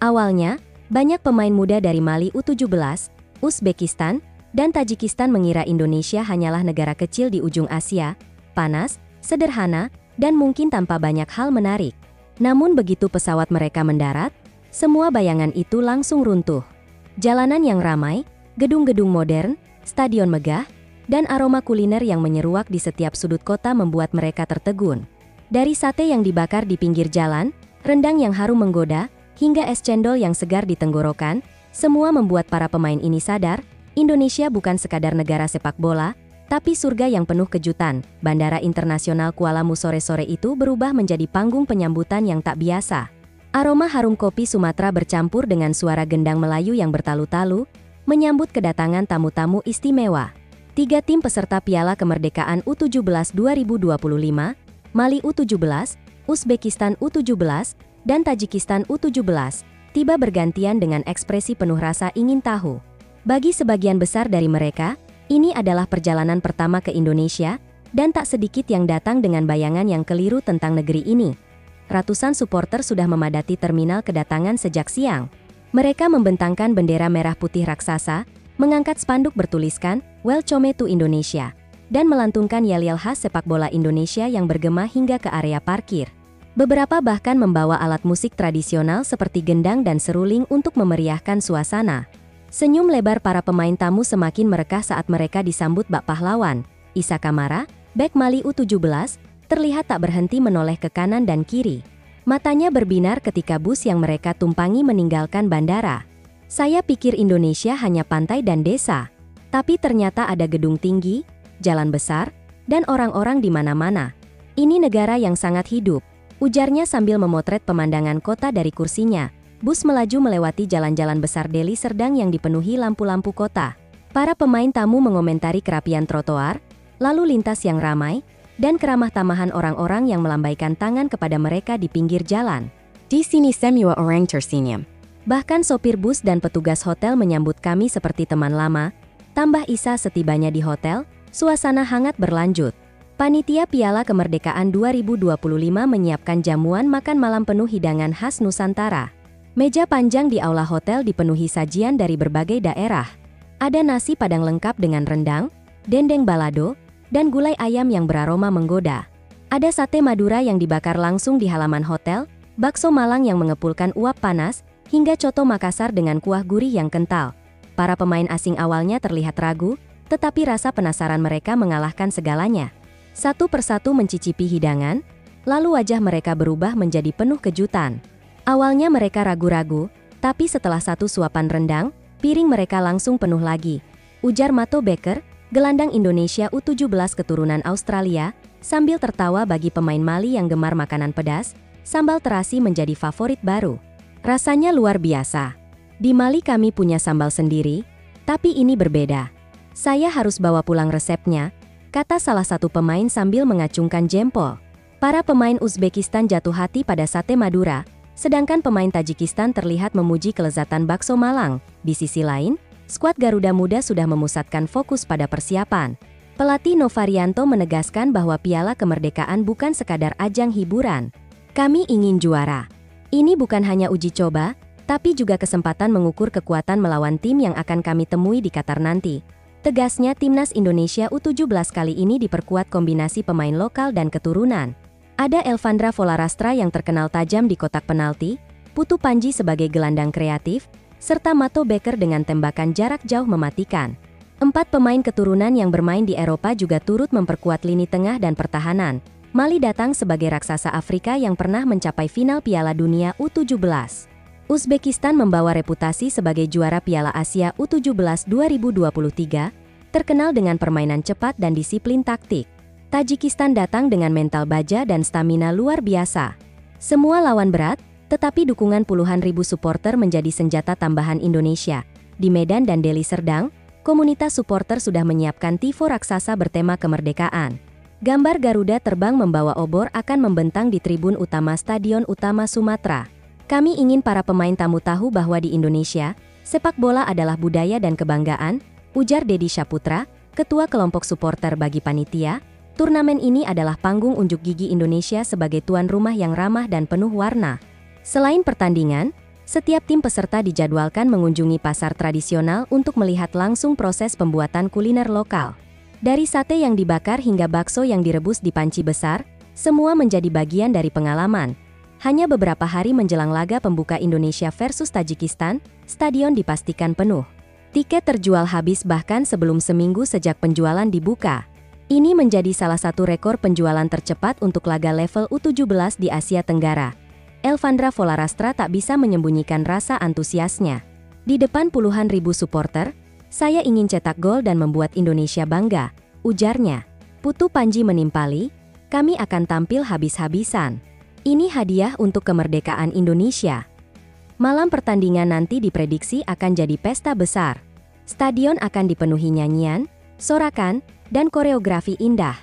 Awalnya, banyak pemain muda dari Mali U17, Uzbekistan, dan Tajikistan mengira Indonesia hanyalah negara kecil di ujung Asia, panas, sederhana, dan mungkin tanpa banyak hal menarik. Namun begitu pesawat mereka mendarat, semua bayangan itu langsung runtuh. Jalanan yang ramai, gedung-gedung modern, stadion megah, dan aroma kuliner yang menyeruak di setiap sudut kota membuat mereka tertegun. Dari sate yang dibakar di pinggir jalan, rendang yang harum menggoda, hingga es cendol yang segar di tenggorokan, semua membuat para pemain ini sadar, Indonesia bukan sekadar negara sepak bola, tapi surga yang penuh kejutan. Bandara Internasional Kuala Lumpur sore-sore itu berubah menjadi panggung penyambutan yang tak biasa. Aroma harum kopi Sumatera bercampur dengan suara gendang Melayu yang bertalu-talu, menyambut kedatangan tamu-tamu istimewa. 3 tim peserta Piala Kemerdekaan U17 2025, Mali U17, Uzbekistan U17, dan Tajikistan U17, tiba bergantian dengan ekspresi penuh rasa ingin tahu. Bagi sebagian besar dari mereka, ini adalah perjalanan pertama ke Indonesia, dan tak sedikit yang datang dengan bayangan yang keliru tentang negeri ini. Ratusan supporter sudah memadati terminal kedatangan sejak siang. Mereka membentangkan bendera merah putih raksasa, mengangkat spanduk bertuliskan, Welcome to Indonesia, dan melantungkan yel-yel khas sepak bola Indonesia yang bergema hingga ke area parkir. Beberapa bahkan membawa alat musik tradisional seperti gendang dan seruling untuk memeriahkan suasana. Senyum lebar para pemain tamu semakin merekah saat mereka disambut bak pahlawan. Isa Kamara, bek Mali U17, terlihat tak berhenti menoleh ke kanan dan kiri. Matanya berbinar ketika bus yang mereka tumpangi meninggalkan bandara. Saya pikir Indonesia hanya pantai dan desa. Tapi ternyata ada gedung tinggi, jalan besar, dan orang-orang di mana-mana. Ini negara yang sangat hidup, ujarnya sambil memotret pemandangan kota dari kursinya. Bus melaju melewati jalan-jalan besar Deli Serdang yang dipenuhi lampu-lampu kota. Para pemain tamu mengomentari kerapian trotoar, lalu lintas yang ramai, dan keramah tamahan orang-orang yang melambaikan tangan kepada mereka di pinggir jalan. Di sini semua orang tersenyum. Bahkan sopir bus dan petugas hotel menyambut kami seperti teman lama. Tambah Isa setibanya di hotel, suasana hangat berlanjut. Panitia Piala Kemerdekaan 2025 menyiapkan jamuan makan malam penuh hidangan khas Nusantara. Meja panjang di aula hotel dipenuhi sajian dari berbagai daerah. Ada nasi padang lengkap dengan rendang, dendeng balado, dan gulai ayam yang beraroma menggoda. Ada sate Madura yang dibakar langsung di halaman hotel, bakso Malang yang mengepulkan uap panas, hingga coto Makassar dengan kuah gurih yang kental. Para pemain asing awalnya terlihat ragu, tetapi rasa penasaran mereka mengalahkan segalanya. Satu persatu mencicipi hidangan, lalu wajah mereka berubah menjadi penuh kejutan. Awalnya mereka ragu-ragu, tapi setelah satu suapan rendang, piring mereka langsung penuh lagi. Ujar Mato Becker, gelandang Indonesia U17 keturunan Australia, sambil tertawa bagi pemain Mali yang gemar makanan pedas, sambal terasi menjadi favorit baru. Rasanya luar biasa. Di Mali kami punya sambal sendiri, tapi ini berbeda. Saya harus bawa pulang resepnya, kata salah satu pemain sambil mengacungkan jempol. Para pemain Uzbekistan jatuh hati pada sate Madura, sedangkan pemain Tajikistan terlihat memuji kelezatan bakso Malang. Di sisi lain, skuad Garuda Muda sudah memusatkan fokus pada persiapan. Pelatih Novarianto menegaskan bahwa Piala Kemerdekaan bukan sekadar ajang hiburan. Kami ingin juara. Ini bukan hanya uji coba, tapi juga kesempatan mengukur kekuatan melawan tim yang akan kami temui di Qatar nanti. Tegasnya, timnas Indonesia U17 kali ini diperkuat kombinasi pemain lokal dan keturunan. Ada Elvandra Volarastra yang terkenal tajam di kotak penalti, Putu Panji sebagai gelandang kreatif, serta Mato Becker dengan tembakan jarak jauh mematikan. 4 pemain keturunan yang bermain di Eropa juga turut memperkuat lini tengah dan pertahanan. Mali datang sebagai raksasa Afrika yang pernah mencapai final Piala Dunia U17. Uzbekistan membawa reputasi sebagai juara Piala Asia U17 2023, terkenal dengan permainan cepat dan disiplin taktik. Tajikistan datang dengan mental baja dan stamina luar biasa. Semua lawan berat, tetapi dukungan puluhan ribu supporter menjadi senjata tambahan Indonesia. Di Medan dan Deli Serdang, komunitas supporter sudah menyiapkan tifo raksasa bertema kemerdekaan. Gambar Garuda terbang membawa obor akan membentang di tribun utama Stadion Utama Sumatera. Kami ingin para pemain tamu tahu bahwa di Indonesia, sepak bola adalah budaya dan kebanggaan, ujar Dedi Syaputra, ketua kelompok supporter bagi panitia. Turnamen ini adalah panggung unjuk gigi Indonesia sebagai tuan rumah yang ramah dan penuh warna. Selain pertandingan, Setiap tim peserta dijadwalkan mengunjungi pasar tradisional untuk melihat langsung proses pembuatan kuliner lokal. Dari sate yang dibakar hingga bakso yang direbus di panci besar, semua menjadi bagian dari pengalaman. Hanya beberapa hari menjelang laga pembuka Indonesia versus Tajikistan, stadion dipastikan penuh. Tiket terjual habis bahkan sebelum seminggu sejak penjualan dibuka. Ini menjadi salah satu rekor penjualan tercepat untuk laga level U17 di Asia Tenggara. Elvandra Volarastra tak bisa menyembunyikan rasa antusiasnya. Di depan puluhan ribu supporter, "Saya ingin cetak gol dan membuat Indonesia bangga," ujarnya. Putu Panji menimpali, "Kami akan tampil habis-habisan. Ini hadiah untuk kemerdekaan Indonesia." Malam pertandingan nanti diprediksi akan jadi pesta besar. Stadion akan dipenuhi nyanyian, sorakan, dan koreografi indah.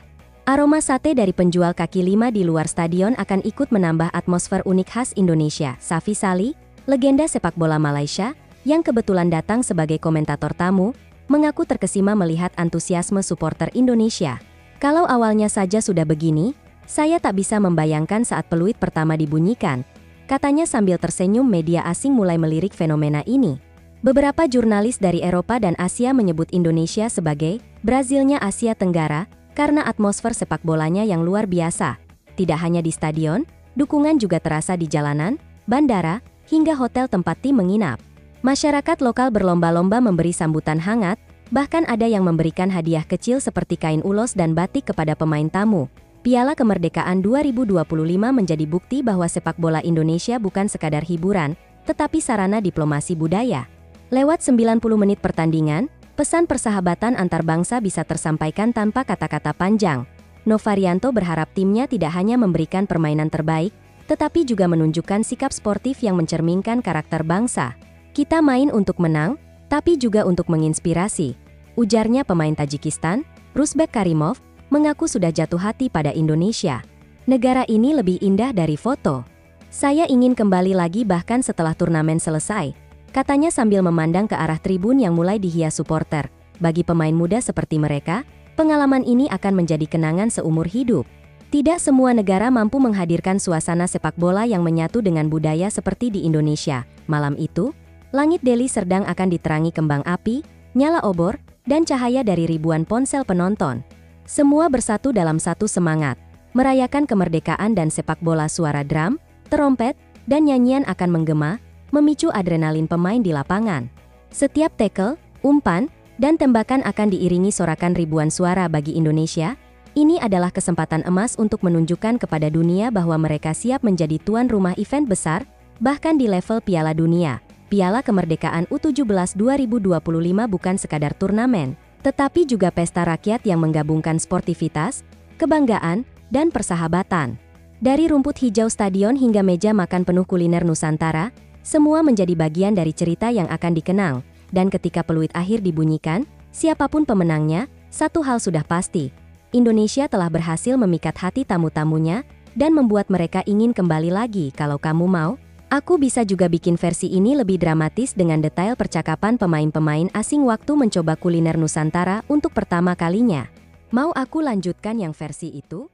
Aroma sate dari penjual kaki lima di luar stadion akan ikut menambah atmosfer unik khas Indonesia. Safi Sali, legenda sepak bola Malaysia, yang kebetulan datang sebagai komentator tamu, mengaku terkesima melihat antusiasme supporter Indonesia. "Kalau awalnya saja sudah begini, saya tak bisa membayangkan saat peluit pertama dibunyikan," katanya sambil tersenyum. Media asing mulai melirik fenomena ini. Beberapa jurnalis dari Eropa dan Asia menyebut Indonesia sebagai Brazilnya Asia Tenggara, karena atmosfer sepak bolanya yang luar biasa. Tidak hanya di stadion, dukungan juga terasa di jalanan, bandara, hingga hotel tempat tim menginap. Masyarakat lokal berlomba-lomba memberi sambutan hangat, bahkan ada yang memberikan hadiah kecil seperti kain ulos dan batik kepada pemain tamu. Piala Kemerdekaan 2025 menjadi bukti bahwa sepak bola Indonesia bukan sekadar hiburan, tetapi sarana diplomasi budaya. Lewat 90 menit pertandingan, pesan persahabatan antar bangsa bisa tersampaikan tanpa kata-kata panjang. Novarianto berharap timnya tidak hanya memberikan permainan terbaik, tetapi juga menunjukkan sikap sportif yang mencerminkan karakter bangsa. "Kita main untuk menang, tapi juga untuk menginspirasi," ujarnya pemain Tajikistan, Rusbek Karimov, mengaku sudah jatuh hati pada Indonesia. "Negara ini lebih indah dari foto. Saya ingin kembali lagi bahkan setelah turnamen selesai," katanya sambil memandang ke arah tribun yang mulai dihias supporter. Bagi pemain muda seperti mereka, pengalaman ini akan menjadi kenangan seumur hidup. Tidak semua negara mampu menghadirkan suasana sepak bola yang menyatu dengan budaya seperti di Indonesia. Malam itu, langit Deli Serdang akan diterangi kembang api, nyala obor, dan cahaya dari ribuan ponsel penonton. Semua bersatu dalam satu semangat, merayakan kemerdekaan dan sepak bola. Suara drum, terompet, dan nyanyian akan menggema, memicu adrenalin pemain di lapangan. Setiap tackle, umpan, dan tembakan akan diiringi sorakan ribuan suara. Bagi Indonesia, ini adalah kesempatan emas untuk menunjukkan kepada dunia bahwa mereka siap menjadi tuan rumah event besar, bahkan di level Piala Dunia. Piala Kemerdekaan U17 2025 bukan sekadar turnamen, tetapi juga pesta rakyat yang menggabungkan sportivitas, kebanggaan, dan persahabatan. Dari rumput hijau stadion hingga meja makan penuh kuliner Nusantara, semua menjadi bagian dari cerita yang akan dikenang. Dan ketika peluit akhir dibunyikan, siapapun pemenangnya, satu hal sudah pasti. Indonesia telah berhasil memikat hati tamu-tamunya, dan membuat mereka ingin kembali lagi. "Kalau kamu mau, aku bisa juga bikin versi ini lebih dramatis dengan detail percakapan pemain-pemain asing waktu mencoba kuliner Nusantara untuk pertama kalinya. Mau aku lanjutkan yang versi itu?"